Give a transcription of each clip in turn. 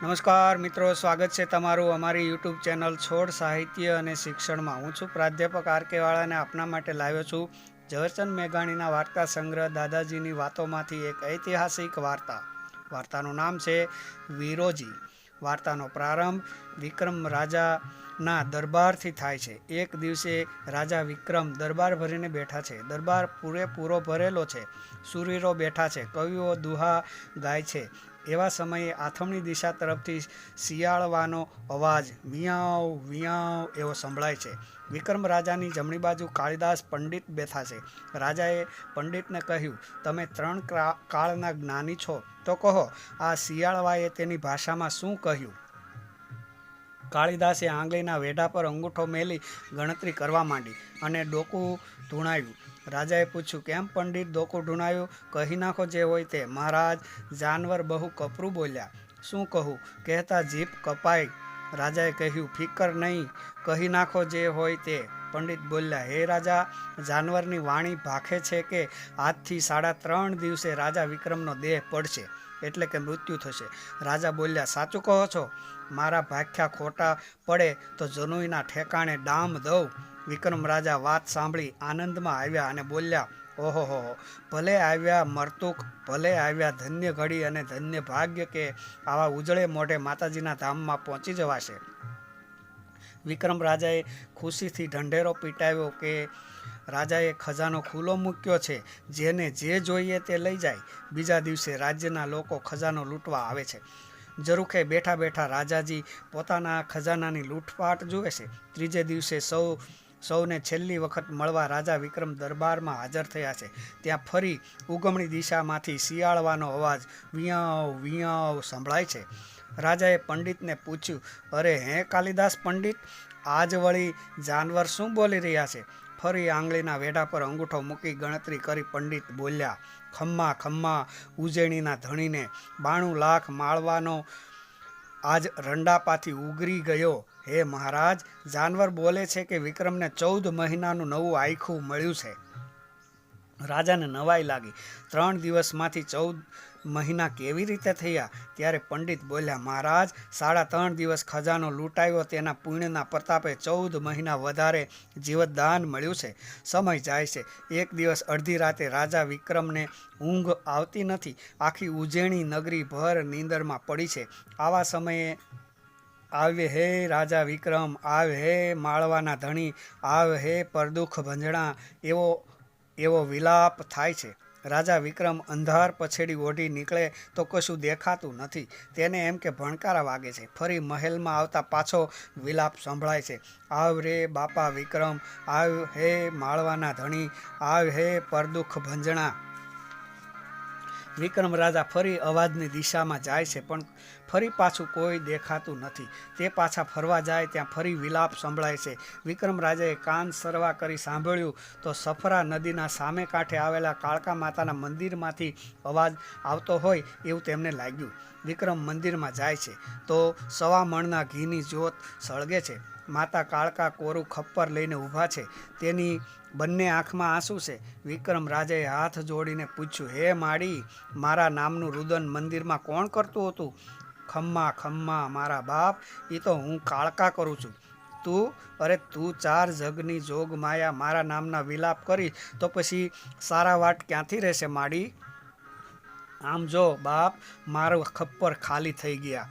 નમસ્કાર મિત્રો, સ્વાગત છે તમારું અમારી યુટ્યુબ ચેનલ છોડ સાહિત્ય અને શિક્ષણમાં। હું છું પ્રાધ્યાપક આર.કે. વાળા અને આપના માટે લાવ્યો છું ઝવેરચંદ મેઘાણીના વાર્તા સંગ્રહ દાદાજીની વાતોમાંથી એક ઐતિહાસિક વાર્તાનું નામ છે વિરોજી। વાર્તાનો પ્રારંભ વિક્રમ રાજાના દરબારથી થાય છે। એક દિવસે રાજા વિક્રમ દરબાર ભરીને બેઠા છે। દરબાર પૂરેપૂરો ભરેલો છે। શૂરવીરો બેઠા છે, કવિઓ દુહા ગાય છે। એવા સમયે આથમણી દિશા તરફથી શિયાળવાનો અવાજ વિયાવ વિયાવ એવો સંભળાય છે। વિક્રમ રાજાની જમણી બાજુ કાળીદાસ પંડિત બેઠા છે। રાજાએ પંડિતને કહ્યું, તમે 3 કાળના જ્ઞાની છો, તો કહો આ શિયાળવાએ તેની ભાષામાં શું કહ્યું? કાળીદાસે આંગળીના વેઢા પર અંગૂઠો મેલી ગણતરી કરવા માંડી અને ડોકું ધૂણાવ્યું। રાજાએ પૂછ્યું, કેમ પંડિત ડોકું ઢૂંઢાયું? કહી નાખો જે હોય તે। મહારાજ, જાનવર બહુ કપરું બોલ્યા। શું કહું? કહેતા જીભ કપાઈ। રાજાએ કહ્યું, ફિકર નહીં, કહી નાખો જે હોય તે। પંડિત બોલ્યા, હે રાજા, જાનવરની વાણી ભાખે છે કે આજથી 3.5 દિવસે રાજા વિક્રમનો દેહ પડશે, એટલે કે મૃત્યુ થશે। રાજા બોલ્યા, સાચું કહો છો? મારા ભાખ્યા ખોટા પડે તો જનોઈના ઠેકાણે ડામ દઉં। વિક્રમ રાજા વાત સાંભળી આનંદમાં આવ્યા અને બોલ્યા, ઓહો, ભલે આવ્યા મરતુક, ભલે આવ્યા ધન્ય ઘડી અને ધન્ય ભાગ્ય કે આવા ઉજળે મોઢે માતાજીના ધામમાં પહોંચી જવાશે। વિક્રમ રાજાએ ખુશીથી ઢંઢેરો પીટાવ્યો કે રાજાએ ખજાનો ખુલ્લો મૂક્યો છે, જેને જે જોઈએ તે લઈ જાય। બીજા દિવસે રાજ્યના લોકો ખજાનો લૂંટવા આવે છે। ઝરૂખે બેઠા બેઠા રાજાજી પોતાના ખજાનાની લૂંટફાટ જુએ છે। ત્રીજે દિવસે સૌને છેલ્લી વખત મળવા રાજા વિક્રમ દરબારમાં હાજર થયા છે। ત્યાં ફરી ઉગમણી દિશામાંથી શિયાળવાનો અવાજ વિયાવ વિયાવ સંભળાય છે। રાજાએ પંડિતને પૂછ્યું, અરે હે કાલિદાસ પંડિત, આજ વળી જાનવર શું બોલી રહ્યા છે? ફરી આંગળીના વેઢા પર અંગૂઠો મૂકી ગણતરી કરી પંડિત બોલ્યા, ખમ્મા ખમ્મા ઉજેણીના ધણીને 92 લાખ માળવાનો આજ રંડાપાથી ઉગરી ગયો। હે મહારાજ, જાનવર બોલે છે કે વિક્રમને 14 મહિનાનું નવું આયખું મળ્યું છે। રાજાને નવાઈ લાગી, 3 દિવસમાંથી 14 મહિના કેવી રીતે થયા? ત્યારે પંડિત બોલ્યા, મહારાજ, 3.5 દિવસ ખજાનો લૂંટાયો, તેના પુણ્યના પ્રતાપે 14 મહિના વધારે જીવતદાન મળ્યું છે। સમય જાય છે। એક દિવસ અડધી રાતે રાજા વિક્રમને ઊંઘ આવતી નથી। આખી ઉજેણી નગરી ભર નીંદરમાં પડી છે। આવા સમયે આવે હે રાજા વિક્રમ, આવે હે માળવાના ધણી, આવે હે પરદુખ ભંજણા એવો વિલાપ થાય છે। રાજા વિક્રમ અંધાર પછેડી ઓઢી નીકળે તો કશું દેખાતું નથી। તેને એમ કે ભણકારા વાગે છે। ફરી મહેલમાં આવતા પાછો વિલાપ સંભળાય છે, આવ રે બાપા વિક્રમ, આવ હે માળવાના ધણી, આવ હે પરદુખ ભંજણા। વિક્રમ રાજા ફરી અવાજની દિશામાં જાય છે, પણ ફરી પાછું કોઈ દેખાતું નથી। તે પાછા ફરવા જાય ત્યાં ફરી વિલાપ સંભળાય છે। વિક્રમ રાજાએ કાન સરવા કરી સાંભળ્યું તો સફરા નદીના સામે કાંઠે આવેલા કાળકા માતાના મંદિરમાંથી અવાજ આવતો હોય એવું તેમને લાગ્યું। વિક્રમ મંદિરમાં જાય છે તો 1.25 મણના ઘીની જ્યોત સળગે છે। માતા કાળકા કોરું ખપ્પર લઈને ઊભા છે, તેની બંને આંખમાં આંસુ છે। વિક્રમ રાજાએ હાથ જોડીને પૂછ્યું, હે માડી, મારા નામનું રુદન મંદિરમાં કોણ કરતું હતું? ખમ્મા ખમ્મા મારા બાપ, એ તો હું કાળકા કરું છું। તું 4 જગની જોગ માયા મારા નામના વિલાપ કરી તો પછી સારા વાટ ક્યાંથી રહેશે માડી? આમ જો બાપ, મારું ખપ્પર ખાલી થઈ ગયા,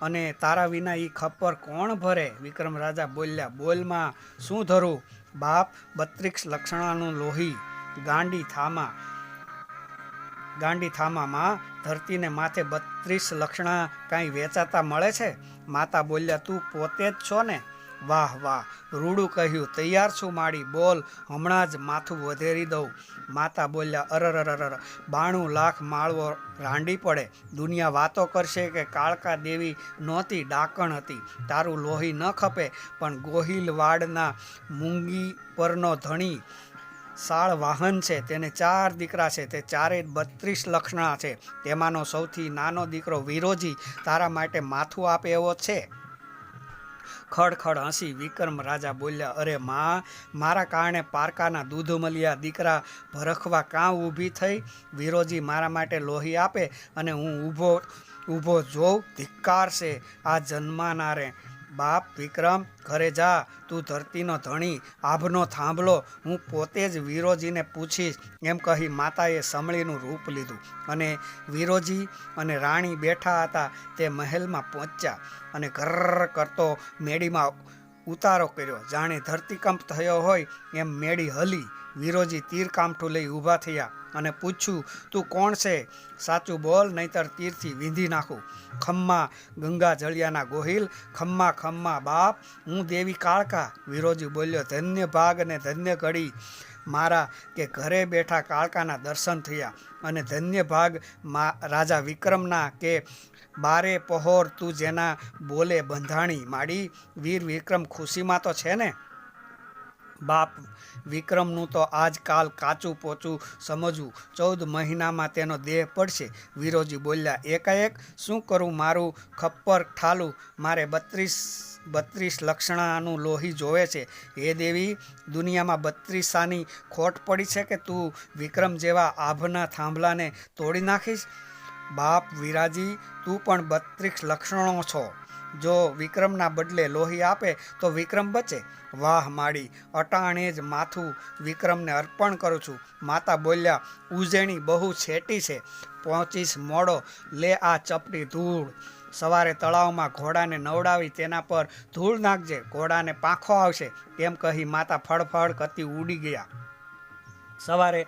અને તારા વિના એ ખપ્પર કોણ ભરે? વિક્રમ રાજા બોલ્યા, બોલમાં શું ધરું બાપ? 32 લક્ષણાનું લોહી ગાંડી થામામાં ધરતીને માથે 32 લક્ષણા કાંઈ વેચાતા મળે છે? માતા બોલ્યા, તું પોતે જ છો ને? વાહ વાહ, રૂડું કહ્યું, તૈયાર છું માડી, બોલ, હમણાં જ માથું વધેરી દઉં। માતા બોલ્યા, અરર, 92 લાખ માળવો રાંડી પડે। દુનિયા વાતો કરશે કે કાળકા દેવી નહોતી, ડાકણ હતી। તારું લોહી ન ખપે, પણ ગોહિલવાડના મૂંગી પરનો ધણી સાળ વાહન છે, તેને 4 દીકરા છે, તે ચારેય 32 લક્ષણા છે। તેમાંનો સૌથી નાનો દીકરો વિરોજી તારા માટે માથું આપે એવો છે। ખડખડ હસી વિક્રમ રાજા બોલ્યા, અરે માં, મારા કારણે પારકાના દૂધમલિયા દીકરા ભરખવા કાં ઊભી થઈ? વિરોજી મારા માટે લોહી આપે અને હું ઊભો ઊભો જોઉં ધિક્કાર છે આ જન્માનારે. બાપ વિક્રમ ઘરે જા, તું ધરતીનો ધણી, આભનો થાંભલો, હું પોતે જ વીરોજીને પૂછીશ એમ કહી માતાએ સમળીનું રૂપ લીધું. અને વીરોજી અને રાણી બેઠા હતા તે મહેલમાં પહોંચ્યા અને ઘર કરતો મેડીમાં ઉતારો કર્યો. જાણે ધરતીકંપ થયો હોય એમ મેડી હલી. વીરોજી તીર કામઠું લઈ ઊભા થયા અને પૂછ્યું, તું કોણ છે? સાચું બોલ, નહીતર તીરથી વીંધી નાખું. ખમ્મા ગંગા જળિયાના ગોહિલ, ખમ્મા ખમ્મા બાપ, હું દેવી કાળકા. વીરોજી બોલ્યો, ધન્ય ભાગ અને ધન્ય ઘડી મારા કે ઘરે બેઠા કાળકાના દર્શન થયા, અને ધન્ય ભાગ રાજા વિક્રમના કે બારે પહોર તું જેના બોલે બંધાણી માડી. વીર વિક્રમ ખુશીમાં તો છે ને? બાપ વિક્રમનું તો આજકાલ કાચું પોચું સમજવું, 14 મહિનામાં તેનો દેહ પડશે. વીરોજી બોલ્યા, એકાએક શું કરું? મારું ખપ્પર ઠાલું, મારે 32 લક્ષણાનું લોહી જોવે છે. હે દેવી, દુનિયામાં 32 ખોટ પડી છે કે તું વિક્રમ જેવા આભના થાંભલાને તોડી નાખીશ? બાપ વિરાજી, તું પણ 32 લક્ષણો છો. જો વિક્રમના બદલે લોહી આપે તો વિક્રમ બચે. વાહ માડી, અટાણે જ માથું વિક્રમને અર્પણ કરું છું. માતા બોલ્યા, ઉજેણી બહુ છેટી છે, પહોંચીશ મોડો, લે આ ચપટી ધૂળ. સવારે તળાવમાં ઘોડાને નવડાવી તેના પર ધૂળ નાખજે, ઘોડાને પાંખો આવશે. એમ કહી માતા ફળફળ કરતી ઉડી ગયા. સવારે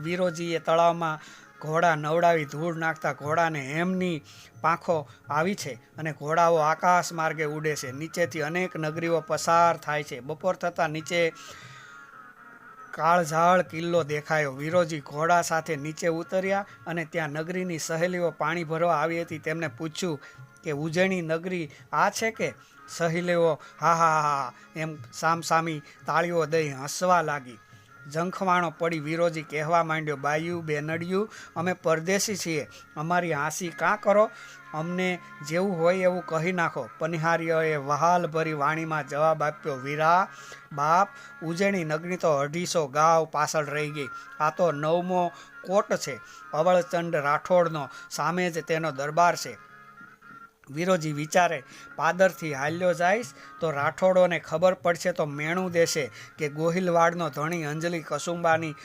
વીરોજીએ તળાવમાં ઘોડા નવડાવી ધૂળ નાખતા ઘોડાને હેમની પાંખો આવી છે અને ઘોડાઓ આકાશ માર્ગે ઉડે છે. નીચેથી અનેક નગરીઓ પસાર થાય છે. બપોર થતાં નીચે કાળઝાળ કિલ્લો દેખાયો. વીરોજી ઘોડા સાથે નીચે ઉતર્યા અને ત્યાં નગરીની સહેલીઓ પાણી ભરવા આવી હતી. તેમને પૂછ્યું કે ઉજેણી નગરી આ છે કે? સહેલીઓ હા હા હા એમ સામસામી તાળીઓ દઈ હસવા લાગી. ઝંખવાણો પડી વીરોજી કહેવા માંડ્યો, બાયું બેનડિયું, અમે પરદેશી છીએ, અમારી હાંસી કાં કરો? અમને જેવું હોય એવું કહી નાખો. પનિહારીઓએ વહાલભરી વાણીમાં જવાબ આપ્યો, વીરા બાપ, ઉજેણી નગરી તો 250 ગાંવ પાછળ રહી ગઈ. આ તો 9મો કોટ છે, અવળચંડ રાઠોડનો, સામે જ તેનો દરબાર છે. વીરોજી વિચારે, પાદરથી હાલ્યો જઈશ તો રાઠોડોને ખબર પડશે તો મેણું દેશે કે ગોહિલવાડનો ધણી અંજલિ કસુંબાની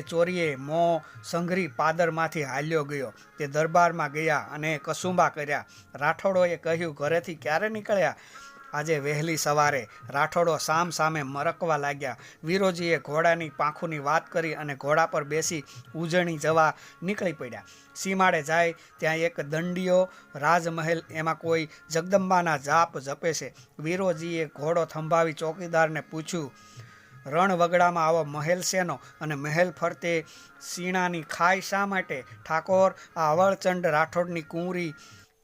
ચોરીએ મોં સંઘરી પાદરમાંથી હાલ્યો ગયો. તે દરબારમાં ગયા અને કસુંબા કર્યા. રાઠોડોએ કહ્યું, ઘરેથી ક્યારે નીકળ્યા? આજે વહેલી સવારે. રાઠોડો સામ સામે મરકવા લાગ્યા. વીરોજીએ ઘોડાની પાંખોની વાત કરી અને ઘોડા પર બેસી ઉજણી જવા નીકળી પડ્યા. સીમાડે જાય ત્યાં એક દંડીયો રાજમહેલ, એમાં કોઈ જગદંબાના જાપ જપે છે. વીરોજીએ ઘોડો થંભાવી ચોકીદારને પૂછ્યું, રણ વગડામાં આવો મહેલ શેનો અને મહેલ ફરતે સીણાની ખાઈ શા માટે? ઠાકોર, આ અવળચંડ રાઠોડની કુંવરી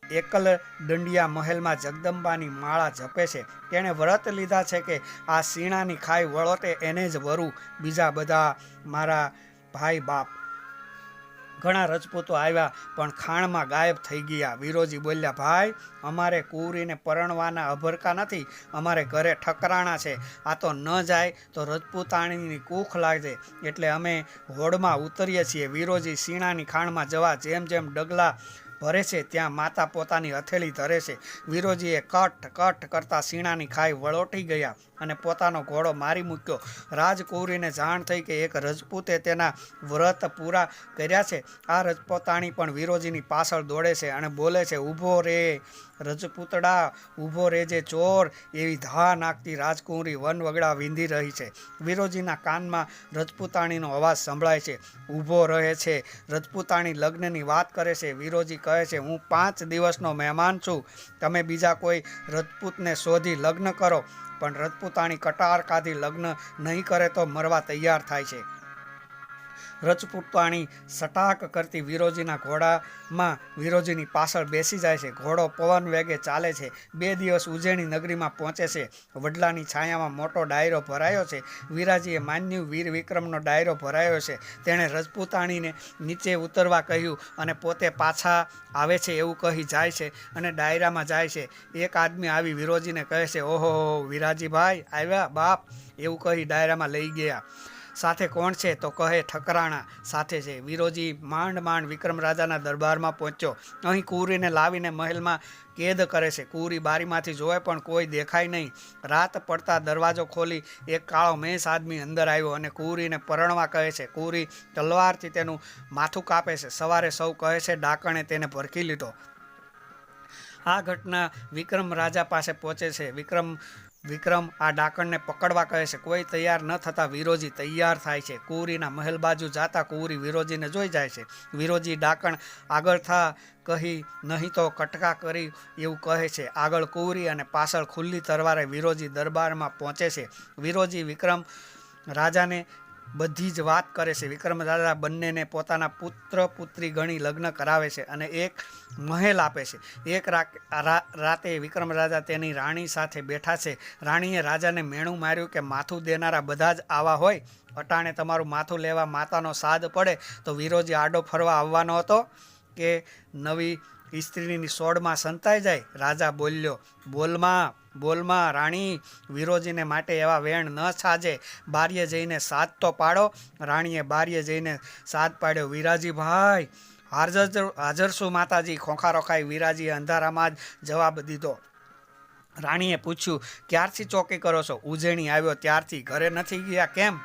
એકલ દંડિયા મહેલમાં જગદંબાની માળા જપે છે. તેણે વ્રત લીધા છે કે આ સીણાની ખાઈ વળોતે એને જ વરું, બીજા બધા મારા ભાઈ બાપ. ઘણા રજપૂતો આવ્યા પણ ખાણમાં ગાયબ થઈ ગયા. વીરોજી બોલ્યા, ભાઈ, અમારે કુંવરીને પરણવાના અભરકા નથી, અમારે ઘરે ઠકરાણા છે. આ તો ન જાય તો રજપૂતાણીની કૂખ લાગશે, એટલે અમે હોડમાં ઉતરીએ છીએ. વીરોજી સીણાની ખાણમાં જવા જેમ જેમ ડગલા ભરે છે ત્યાં માતા પોતાની હથેળી ધરે છે. વીરોજીએ કટ કટ કરતા સીણાની ખાઈ વળોટી ગયા અને પોતાનો ઘોડો મારી મૂક્યો. રાજકુંવરીને જાણ થઈ કે એક રજપૂતે તેના વ્રત પૂરા કર્યા છે. આ રજપૂતાણી પણ વીરોજીની પાછળ દોડે છે અને બોલે છે, ઊભો રે રજપૂતડા, ઊભો રેજે ચોર. એવી ધા નાખતી રાજકુંવરી વનવગડા વીંધી રહી છે. વીરોજીના કાનમાં રજપૂતાણીનો અવાજ સંભળાય છે. ઊભો રહે છે. રજપૂતાણી લગ્નની વાત કરે છે. વીરોજી કહે છે, હું 5 દિવસનો મહેમાન છું, તમે બીજા કોઈ રજપૂતને શોધી લગ્ન કરો. પણ રજપૂતાણી કટાર કાઢી લગ્ન નહીં કરે તો મરવા તૈયાર થાય છે. રજપૂતાણી સટાક કરતી વીરોજીના ઘોડામાં વીરોજીની પાછળ બેસી જાય છે. ઘોડો પવન વેગે ચાલે છે. 2 દિવસ ઉજેણી નગરીમાં પહોંચે છે. વડલાની છાયામાં મોટો ડાયરો ભરાયો છે. વીરાજીએ માન્યું વીર વિક્રમનો ડાયરો ભરાયો છે. તેણે રજપૂતાણીને નીચે ઉતરવા કહ્યું અને પોતે પાછા આવે છે એવું કહી જાય છે અને ડાયરામાં જાય છે. એક આદમી આવી વીરોજીને કહે છે, ઓહો વિરાજીભાઈ આવ્યા બાપ, એવું કહી ડાયરામાં લઈ ગયા. સાથે કોણ છે? તો કહે ઠકરાણા સાથે છે. વિરોજી માંડ માંડ વિક્રમ રાજાના દરબારમાં પહોંચ્યો. અહીં કુંવરીને લાવીને મહેલમાં કેદ કરે છે. કુંવરી બારીમાંથી જોવે પણ કોઈ દેખાય નહીં. રાત પડતા દરવાજો ખોલી એક કાળો મેષ આદમી અંદર આવ્યો અને કુંવરીને પરણવા કહે છે. કુંવરી તલવારથી તેનું માથું કાપે છે. સવારે સૌ કહે છે ડાકણે તેને ભરખી લીધો. આ ઘટના વિક્રમ રાજા પાસે પહોંચે છે. વિક્રમ આ ડાકણને પકડવા કહે છે. કોઈ તૈયાર ન થતા વિરોજી તૈયાર થાય છે. કુંવરીના મહેલ બાજુ જાતા કુંવરી વિરોજીને જોઈ જાય છે. વિરોજી ડાકણ આગળ થા કહી નહીં તો કટકા કરી એવું કહે છે. આગળ કુંવરી અને પાછળ ખુલ્લી તરવારે વિરોજી દરબારમાં પહોંચે છે. વિરોજી વિક્રમ રાજાને બધી જ વાત કરે છે. વિક્રમ રાજા બંનેને પોતાના પુત્ર પુત્રી ગણી લગ્ન કરાવે છે અને એક મહેલ આપે છે. એક રાતે વિક્રમ રાજા તેની રાણી સાથે બેઠા છે. રાણીએ રાજાને મેણું માર્યું કે માથું દેનારા બધા જ આવા હોય. અટાણે તમારું માથું લેવા માતાનો સાદ પડે તો વિરોજી આડો ફરવા આવવાનો હતો કે નવી સ્ત્રીની સોડમાં સંતાઈ જાય? રાજા બોલ્યો, બોલમાં રાણી, વિરોજીને માટે એવા વેણ ન છાજે. બારીએ જઈને સાદ તો પાડો. રાણીએ બારીએ જઈને સાદ પાડ્યો. વિરાજી ભાઈ હાજર શું માતાજી? ખોખારો ખાઈ વિરાજીએ અંધારામાં જ જવાબ દીધો. રાણીએ પૂછ્યું, ક્યારથી ચોકી કરો છો? ઉજેણી આવ્યો ત્યારથી. ઘરે નથી ગયા કેમ?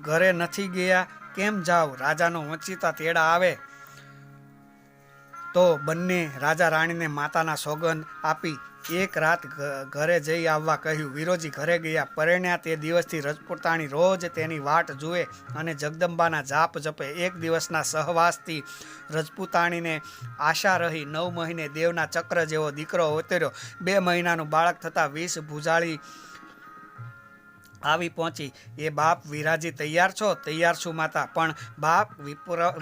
ઘરે નથી ગયા કેમ જાવ? રાજાનો વંચિતા તેડા આવે તો બંને રાજા રાણીને માતાના સોગંદ આપી એક રાત ઘરે જઈ આવવા કહ્યું. વિરોજી ઘરે ગયા. પરણ્યા તે દિવસથી રજપૂતાણી રોજ તેની વાટ જુએ અને જગદંબાના જાપ જપે. એક દિવસના સહવાસથી રજપૂતાણીને આશા રહી. 9 મહિને દેવના ચક્ર જેવો દીકરો ઉતર્યો. 2 મહિનાનું બાળક થતાં 20 ભુજાળી આવી પહોંચી. એ બાપ વિરાજી તૈયાર છો? તૈયાર છું માતા. પણ બાપ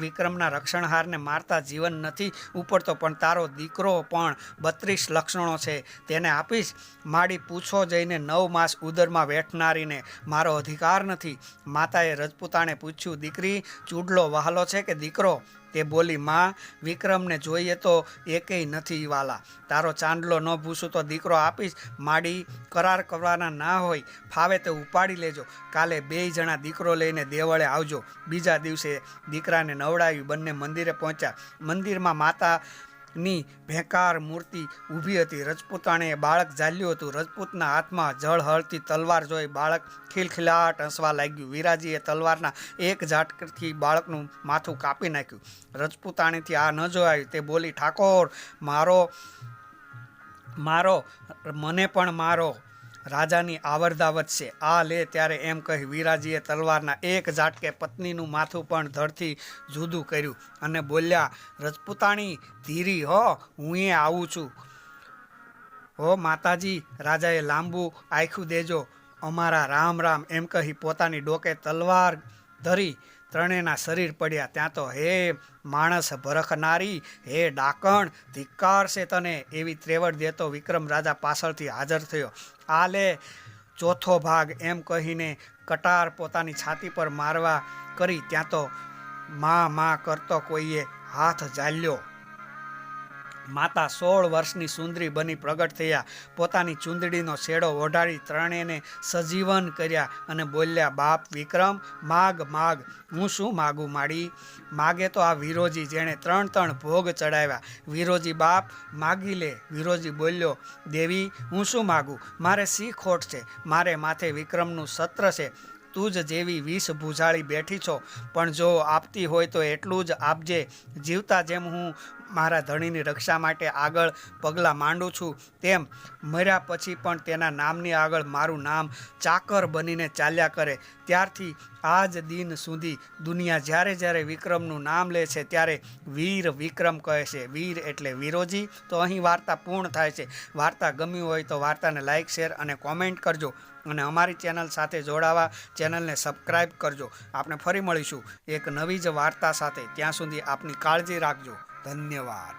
વિક્રમના રક્ષણહારને મારતા જીવન નથી ઉપડતો. પણ તારો દીકરો પણ 32 લક્ષણો છે, તેને આપીશ? માડી પૂછો જઈને 9 માસ ઉદરમાં વેઠનારીને મારો અધિકાર નથી. માતાએ રજપૂતાણે પૂછ્યું, દીકરી ચૂડલો વહાલો છે કે દીકરો? તે બોલી, માં વિક્રમને જોઈએ તો એકેય નથી વાલા. તારો ચાંદલો ન ભૂસું તો દીકરો આપીશ. માડી કરાર કરવાના ના હોય. ફાવે તે ઉપાડી લેજો. કાલે 2 જણા દીકરો લઈને દેવળે આવજો. બીજા દિવસે દીકરાને નવડાવી બંને મંદિરે પહોંચ્યા. મંદિરમાં માતાની ભેંકાર મૂર્તિ ઊભી હતી. રજપૂતાણીએ બાળક ઝાલ્યું હતું. રજપૂતના હાથમાં ઝળહળતી તલવાર જોઈ બાળક ખિલખિલાટ હસવા લાગ્યું. વિરાજીએ તલવારના એક ઝાટકથી બાળકનું માથું કાપી નાખ્યું. રજપૂતાણીથી આ ન જોવાયું. તે બોલી, ઠાકોર મારો મને પણ મારો. રાજાની આવરદાવત છે. આ લે. ત્યારે એમ કહી વિરાજીએ તલવારના એક ઝાટકે પત્નીનું માથું પણ ધડથી જુદું કર્યું અને બોલ્યા, રજપૂતાણી ધીરી હો, હું એ આવું છું હો માતાજી. રાજાએ લાંબુ આખું દેજો. અમારા રામ રામ એમ કહી પોતાની ડોકે તલવાર ધરી ત્રણેયના શરીર પડ્યા. ત્યાં તો હે માણસ ભરખનારી, હે ડાકણ, ધિક્કાર છે તને, એવી ત્રેવડ દેતો વિક્રમ રાજા પાછળથી હાજર થયો. આ લે ચોથો ભાગ એમ કહીને કટાર પોતાની છાતી પર મારવા કરી. ત્યાં તો માં કરતો કોઈએ હાથ ઝાલ્યો. માતા 16 વર્ષની સુંદરી બની પ્રગટ થયા. પોતાની ચૂંદડીનો છેડો ઓઢાડી ત્રણેયને સજીવન કર્યા અને બોલ્યા, બાપ વિક્રમ, માગ. હું શું માગું માડી? માગે તો આ વિરોજી, જેણે 3 ભોગ ચડાવ્યા. વિરોજી, બાપ માગી લે. વિરોજી બોલ્યો, દેવી હું શું માગું? મારે શી ખોટ છે? મારે માથે વિક્રમનું સત્ર છે. તું જ જેવી 20 ભુજાળી બેઠી છો. પણ જો આપતી હોય તો એટલું જ આપજે. જીવતા જેમ હું મારા ધણીની રક્ષા માટે આગળ પગલાં માંડું છું, તેમ મર્યા પછી પણ તેના નામની આગળ મારું નામ ચાકર બનીને ચાલ્યા કરે. ત્યારથી આજ દિન સુધી દુનિયા જ્યારે વિક્રમનું નામ લે છે ત્યારે વીર વિક્રમ કહે છે. વીર એટલે વિરોજી. તો અહીં વાર્તા પૂર્ણ થાય છે. વાર્તા ગમી હોય તો વાર્તાને લાઇક, શેર અને કોમેન્ટ કરજો અને અમારી ચેનલ સાથે જોડાવા ચેનલને સબસ્ક્રાઈબ કરજો. આપણે ફરી મળીશું એક નવી જ વાર્તા સાથે. ત્યાં સુધી આપની કાળજી રાખજો. ધન્યવાદ.